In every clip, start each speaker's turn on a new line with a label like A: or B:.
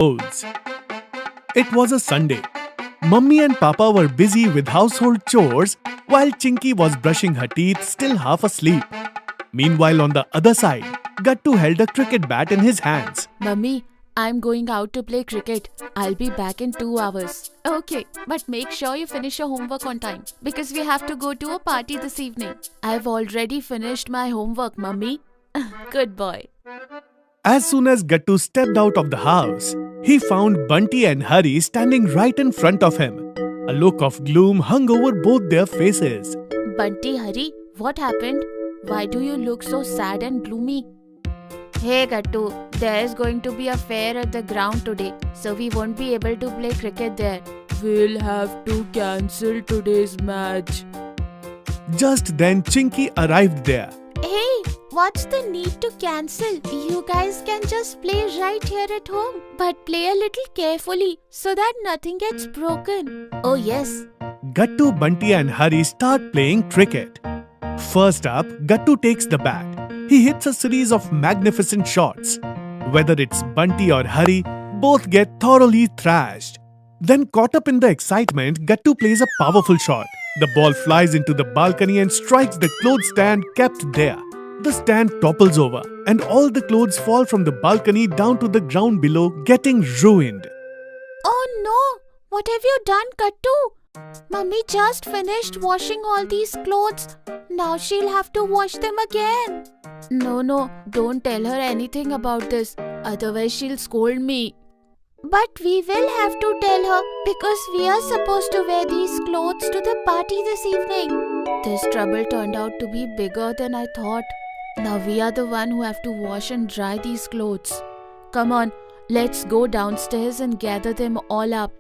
A: clothes. It was a Sunday. Mummy and Papa were busy with household chores while Chinky was brushing her teeth, still half asleep. Meanwhile, on the other side, Gattu held a cricket bat in his hands.
B: Mummy, I'm going out to play cricket. I'll be back in 2 hours. Okay, but make sure you finish your homework on time because we have to go to a party this evening. I've already finished my homework, Mummy. Good boy.
A: As soon as Gattu stepped out of the house, he found Bunty and Hari standing right in front of him. A look of gloom hung over both their faces.
B: Bunty, Hari, what happened? Why do you look so sad and gloomy? Hey Gattu, there is going to be a fair at the ground today, so we won't be able to play cricket there. We'll have to cancel today's match.
A: Just then Chinky arrived there.
B: Hey, what's the need to cancel? You guys can just play right here at home, but play a little carefully so that nothing gets broken. Oh yes.
A: Gattu, Bunty and Hari start playing cricket. First up, Gattu takes the bat. He hits a series of magnificent shots. Whether it's Bunty or Hari, both get thoroughly thrashed. Then caught up in the excitement, Gattu plays a powerful shot. The ball flies into the balcony and strikes the clothes stand kept there. The stand topples over and all the clothes fall from the balcony down to the ground below, getting ruined.
B: Oh no! What have you done, Gattu? Mummy just finished washing all these clothes. Now she'll have to wash them again. No, don't tell her anything about this. Otherwise she'll scold me. But we will have to tell her because we are supposed to wear these clothes to the party this evening. This trouble turned out to be bigger than I thought. Now we are the one who have to wash and dry these clothes. Come on, let's go downstairs and gather them all up.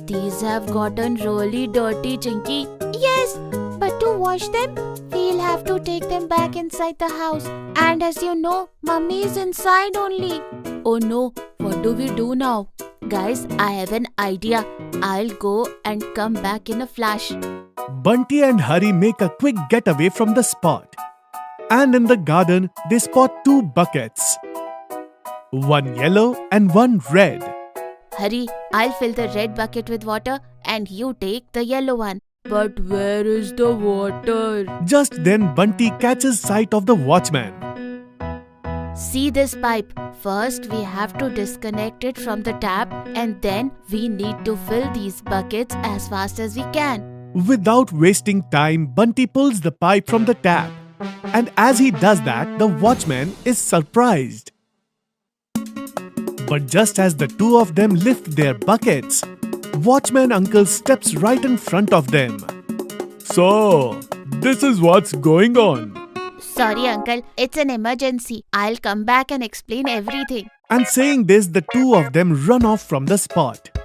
B: These have gotten really dirty, Chinky. Yes, but to wash them, we'll have to take them back inside the house. And as you know, Mummy is inside only. Oh no, what do we do now? Guys, I have an idea. I'll go and come back in a flash.
A: Bunty and Hari make a quick getaway from the spot. And in the garden, they spot 2 buckets. One yellow and one red.
B: Hari, I'll fill the red bucket with water and you take the yellow one. But where is the water?
A: Just then Bunty catches sight of the watchman.
B: See this pipe. First we have to disconnect it from the tap and then we need to fill these buckets as fast as we can.
A: Without wasting time, Bunty pulls the pipe from the tap. And as he does that, the watchman is surprised. But just as the 2 of them lift their buckets, Watchman Uncle steps right in front of them. So, this is what's going on.
B: Sorry Uncle, it's an emergency. I'll come back and explain everything.
A: And saying this, the 2 of them run off from the spot.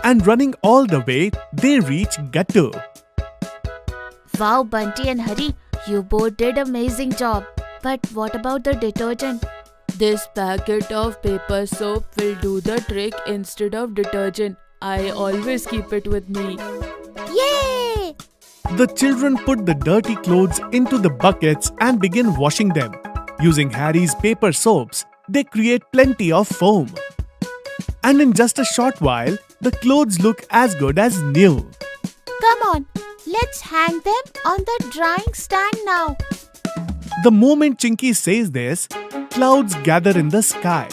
A: And running all the way, they reach Gattu.
B: Wow, Bunty and Hari, you both did amazing job. But what about the detergent? This packet of paper soap will do the trick instead of detergent. I always keep it with me. Yay!
A: The children put the dirty clothes into the buckets and begin washing them. Using Harry's paper soaps, they create plenty of foam. And in just a short while, the clothes look as good as new.
B: Come on, let's hang them on the drying stand now.
A: The moment Chinky says this, clouds gather in the sky.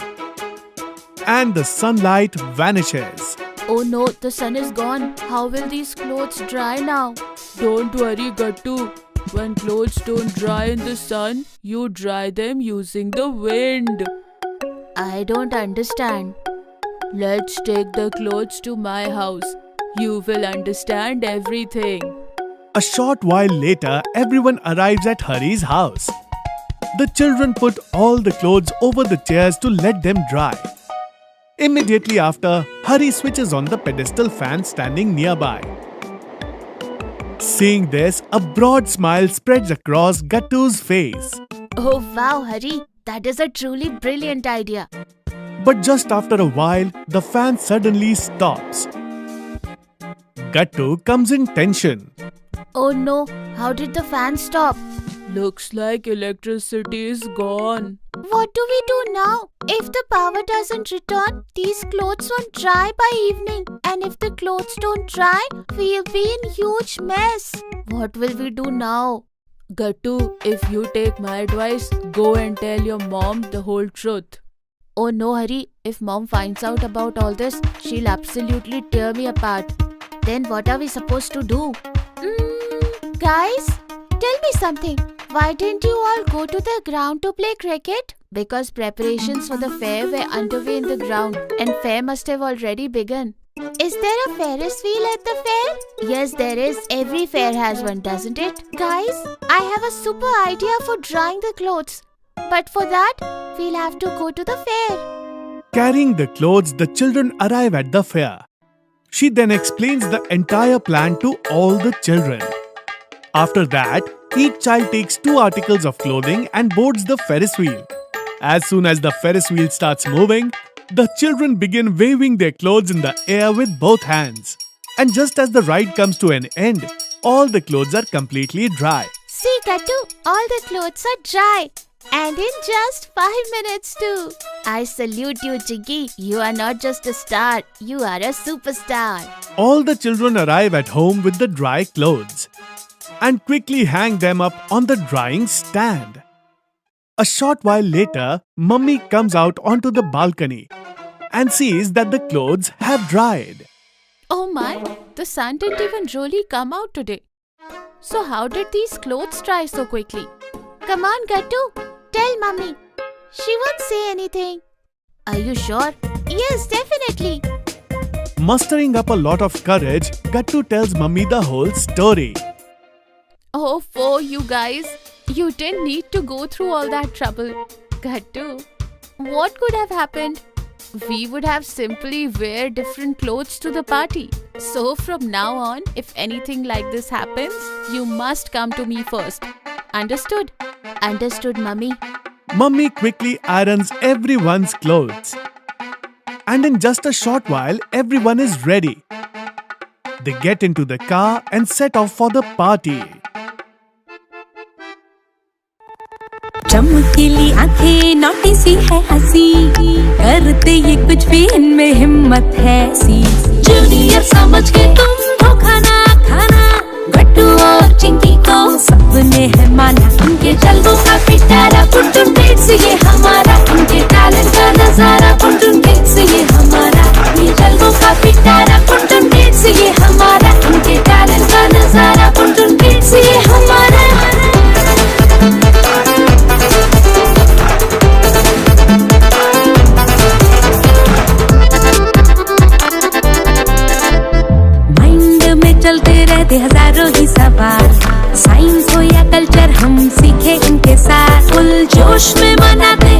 A: And the sunlight vanishes.
B: Oh no, the sun is gone. How will these clothes dry now? Don't worry, Gattu. When clothes don't dry in the sun, you dry them using the wind. I don't understand. Let's take the clothes to my house. You will understand everything.
A: A short while later, everyone arrives at Hari's house. The children put all the clothes over the chairs to let them dry. Immediately after, Hari switches on the pedestal fan standing nearby. Seeing this, a broad smile spreads across Gattu's face.
B: Oh wow, Hari, that is a truly brilliant idea.
A: But just after a while, the fan suddenly stops. Gattu comes in tension.
B: Oh no, how did the fan stop?
C: Looks like electricity is gone.
B: What do we do now? If the power doesn't return, these clothes won't dry by evening. And if the clothes don't dry, we'll be in huge mess. What will we do now?
C: Gattu, if you take my advice, go and tell your mom the whole truth.
B: Oh no, Hari. If mom finds out about all this, she'll absolutely tear me apart. Then what are we supposed to do? Guys, tell me something. Why didn't you all go to the ground to play cricket? Because preparations for the fair were underway in the ground and fair must have already begun. Is there a Ferris wheel at the fair? Yes, there is. Every fair has one, doesn't it? Guys, I have a super idea for drying the clothes. But for that, we'll have to go to the fair.
A: Carrying the clothes, the children arrive at the fair. She then explains the entire plan to all the children. After that, each child takes 2 articles of clothing and boards the Ferris wheel. As soon as the Ferris wheel starts moving, the children begin waving their clothes in the air with both hands. And just as the ride comes to an end, all the clothes are completely dry.
B: See, Gattu, all the clothes are dry. And in just 5 minutes too. I salute you, Jiggy. You are not just a star, you are a superstar.
A: All the children arrive at home with the dry clothes and quickly hang them up on the drying stand. A short while later, Mummy comes out onto the balcony and sees that the clothes have dried.
B: Oh my, the sun didn't even really come out today. So how did these clothes dry so quickly? Come on, Gattu, tell Mummy. She won't say anything. Are you sure? Yes, definitely.
A: Mustering up a lot of courage, Gattu tells Mummy the whole story.
B: Oh, for you guys, you didn't need to go through all that trouble. Gattu, what could have happened? We would have simply wear different clothes to the party. So from now on, if anything like this happens, you must come to me first. Understood? Understood, Mummy.
A: Mummy quickly irons everyone's clothes. And in just a short while, everyone is ready. They get into the car and set off for the party.
D: चमकीली आंखें नौटी सी है हंसी करते ये कुछ भी इनमें हिम्मत है सी जूनियर समझ के तुम हो खाना खाना गट्टू और चिंकी को सबने है माना उनके जलवों का पिटारा पुटुन डेट्स ये हमारा उनके टैलेंट का नजारा पुटुन डेट्स ये हमारा ये जलवों का पिटारा पुटुन डेट्स ये हमारा उनके टैलेंट का नजारा पुटुन डेट्स ये हमारा चलते रहते हजारों ही सवाल साइंस हो या कल्चर हम सीखे इनके साथ फुल जोश में मनाते